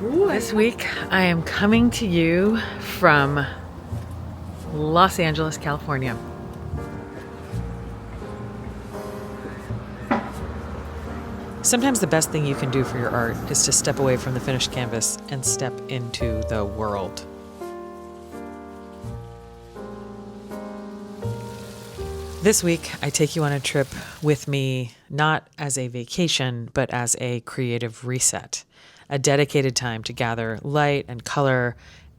This week I am coming to you from Los Angeles, California. Sometimes the best thing you can do for your art is to step away from the finished canvas and step into the world. This week, I take you on a trip with me, not as a vacation, but as a creative reset, a dedicated time to gather light and color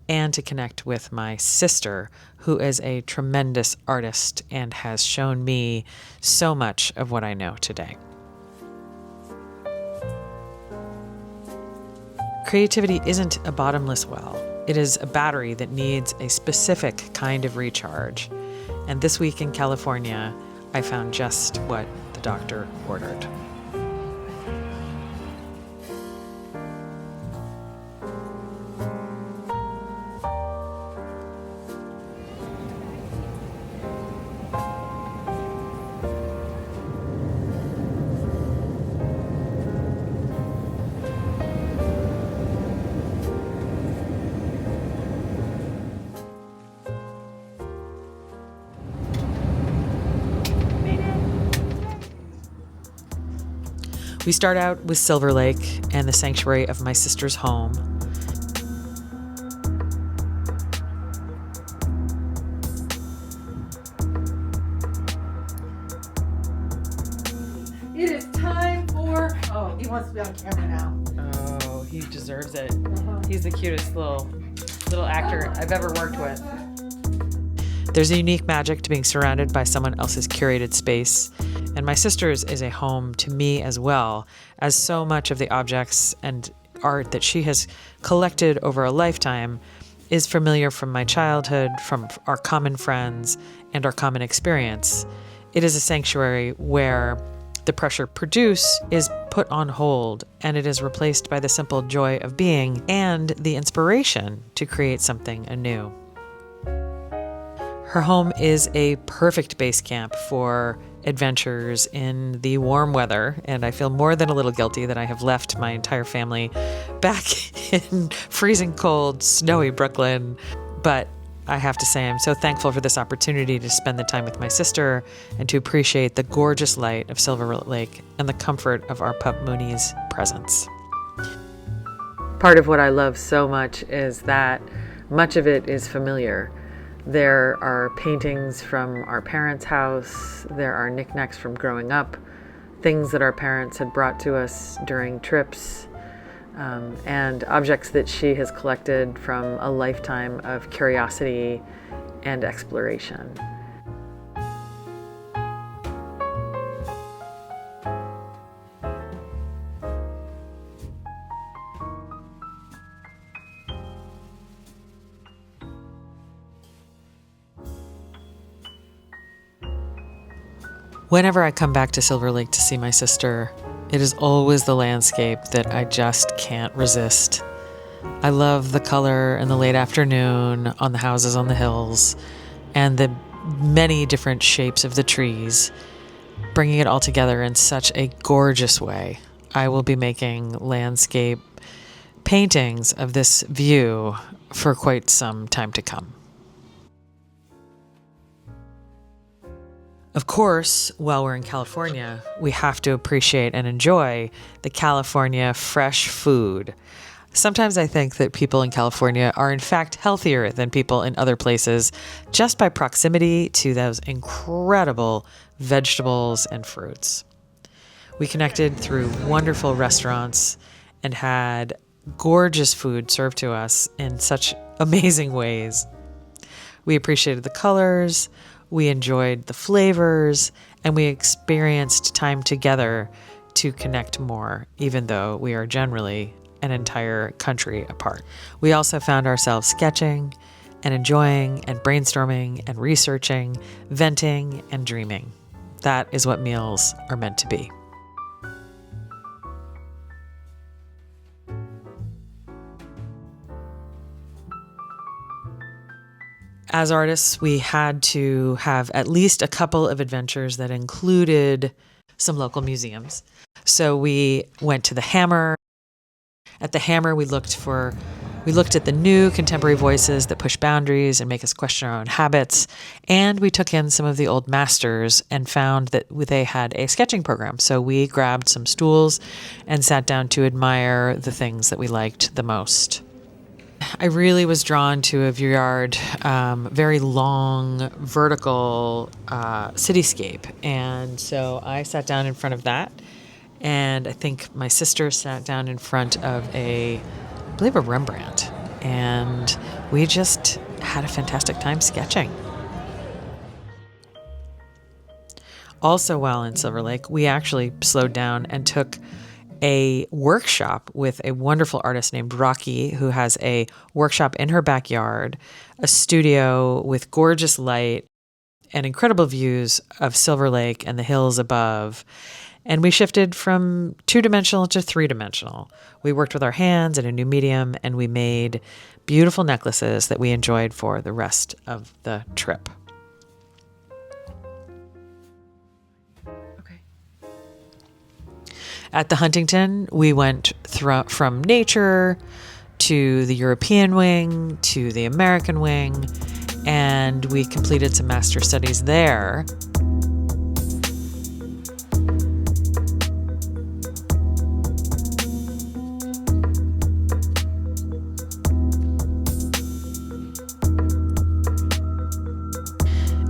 and to connect with my sister, who is a tremendous artist and has shown me so much of what I know today. Creativity isn't a bottomless well. It is a battery that needs a specific kind of recharge. And this week in California, I found just what the doctor ordered. We start out with Silver Lake and the sanctuary of my sister's home. It is time for... Oh, he wants to be on camera now. Oh, he deserves it. He's the cutest little actor I've ever worked with. There's a unique magic to being surrounded by someone else's curated space. And my sister's is a home to me as well, as so much of the objects and art that she has collected over a lifetime is familiar from my childhood, from our common friends, and our common experience. It is a sanctuary where the pressure produce is put on hold, and it is replaced by the simple joy of being and the inspiration to create something anew. Her home is a perfect base camp for adventures in the warm weather, and I feel more than a little guilty that I have left my entire family back in freezing cold, snowy Brooklyn. But I have to say I'm so thankful for this opportunity to spend the time with my sister and to appreciate the gorgeous light of Silver Lake and the comfort of our pup Mooney's presence. Part of what I love so much is that much of it is familiar. There are paintings from our parents' house. There are knickknacks from growing up, things that our parents had brought to us during trips, and objects that she has collected from a lifetime of curiosity and exploration. Whenever I come back to Silver Lake to see my sister, it is always the landscape that I just can't resist. I love the color in the late afternoon on the houses on the hills and the many different shapes of the trees, bringing it all together in such a gorgeous way. I will be making landscape paintings of this view for quite some time to come. Of course, while we're in California, we have to appreciate and enjoy the California fresh food. Sometimes I think that people in California are in fact healthier than people in other places just by proximity to those incredible vegetables and fruits. We connected through wonderful restaurants and had gorgeous food served to us in such amazing ways. We appreciated the colors, we enjoyed the flavors, and we experienced time together to connect more, even though we are generally an entire country apart. We also found ourselves sketching and enjoying and brainstorming and researching, venting and dreaming. That is what meals are meant to be. As artists, we had to have at least a couple of adventures that included some local museums. So we went to the Hammer At the Hammer, we looked at the new contemporary voices that push boundaries and make us question our own habits. And we took in some of the old masters and found that they had a sketching program. So we grabbed some stools and sat down to admire the things that we liked the most. I really was drawn to a Vuillard, very long, vertical cityscape. And so I sat down in front of that. And I think my sister sat down in front of I believe a Rembrandt. And we just had a fantastic time sketching. Also, while in Silver Lake, we actually slowed down and took a workshop with a wonderful artist named Rocky, who has a workshop in her backyard, a studio with gorgeous light and incredible views of Silver Lake and the hills above. And we shifted from 2-dimensional to 3-dimensional. We worked with our hands in a new medium, and we made beautiful necklaces that we enjoyed for the rest of the trip. Okay. At the Huntington, we went from nature to the European wing to the American wing, and we completed some master studies there.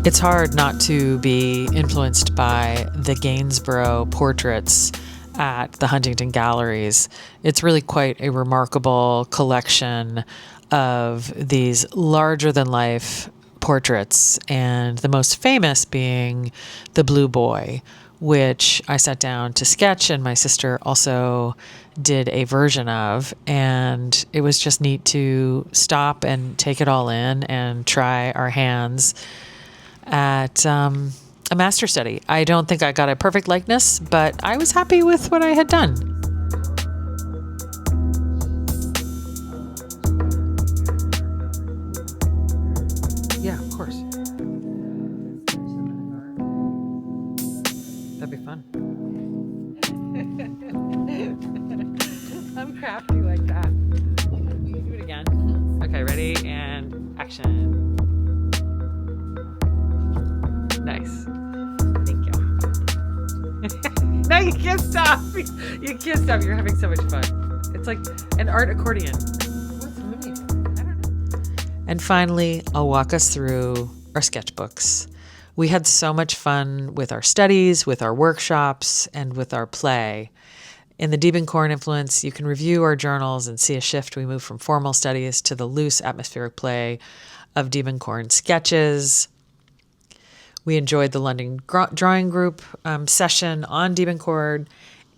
It's hard not to be influenced by the Gainsborough portraits at the Huntington Galleries. It's really quite a remarkable collection of these larger-than-life portraits, and the most famous being the Blue Boy, which I sat down to sketch, and my sister also did a version of, and it was just neat to stop and take it all in and try our hands at a master study. I don't think I got a perfect likeness, but I was happy with what I had done. Yeah, of course. That'd be fun. I'm crafty like that. You do it again. Okay, ready? And action. Nice. Thank you. No, you can't stop. You can't stop. You're having so much fun. It's like an art accordion. What's moving? I don't know. And finally, I'll walk us through our sketchbooks. We had so much fun with our studies, with our workshops, and with our play. In the Diebenkorn influence, you can review our journals and see a shift. We move from formal studies to the loose atmospheric play of Diebenkorn sketches. We enjoyed the London drawing group session on Diebenkorn,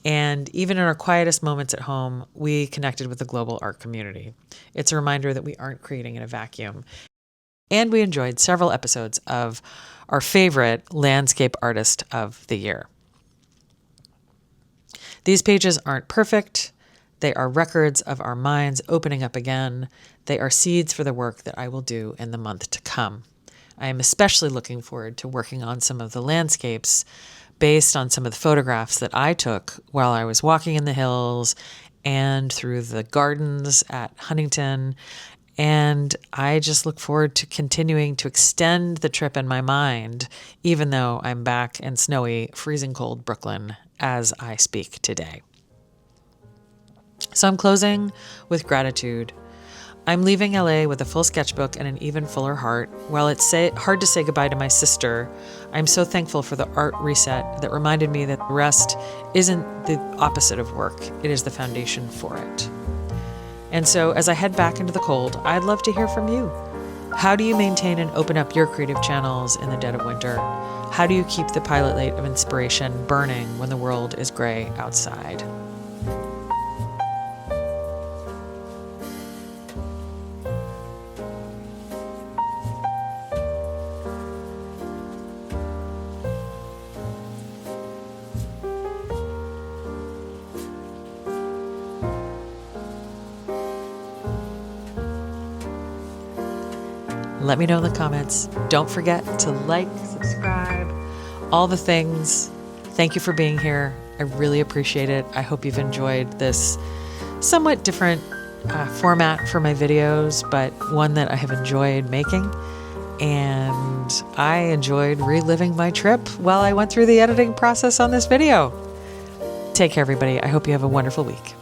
and even in our quietest moments at home, we connected with the global art community. It's a reminder that we aren't creating in a vacuum. And we enjoyed several episodes of our favorite landscape artist of the year. These pages aren't perfect. They are records of our minds opening up again. They are seeds for the work that I will do in the month to come. I am especially looking forward to working on some of the landscapes based on some of the photographs that I took while I was walking in the hills and through the gardens at Huntington. And I just look forward to continuing to extend the trip in my mind, even though I'm back in snowy, freezing cold Brooklyn as I speak today. So I'm closing with gratitude. I'm leaving LA with a full sketchbook and an even fuller heart. While it's hard to say goodbye to my sister, I'm so thankful for the art reset that reminded me that rest isn't the opposite of work. It is the foundation for it. And so as I head back into the cold, I'd love to hear from you. How do you maintain and open up your creative channels in the dead of winter? How do you keep the pilot light of inspiration burning when the world is gray outside? Let me know in the comments. Don't forget to like, subscribe, all the things. Thank you for being here. I really appreciate it. I hope you've enjoyed this somewhat different format for my videos, but one that I have enjoyed making. And I enjoyed reliving my trip while I went through the editing process on this video. Take care, everybody. I hope you have a wonderful week.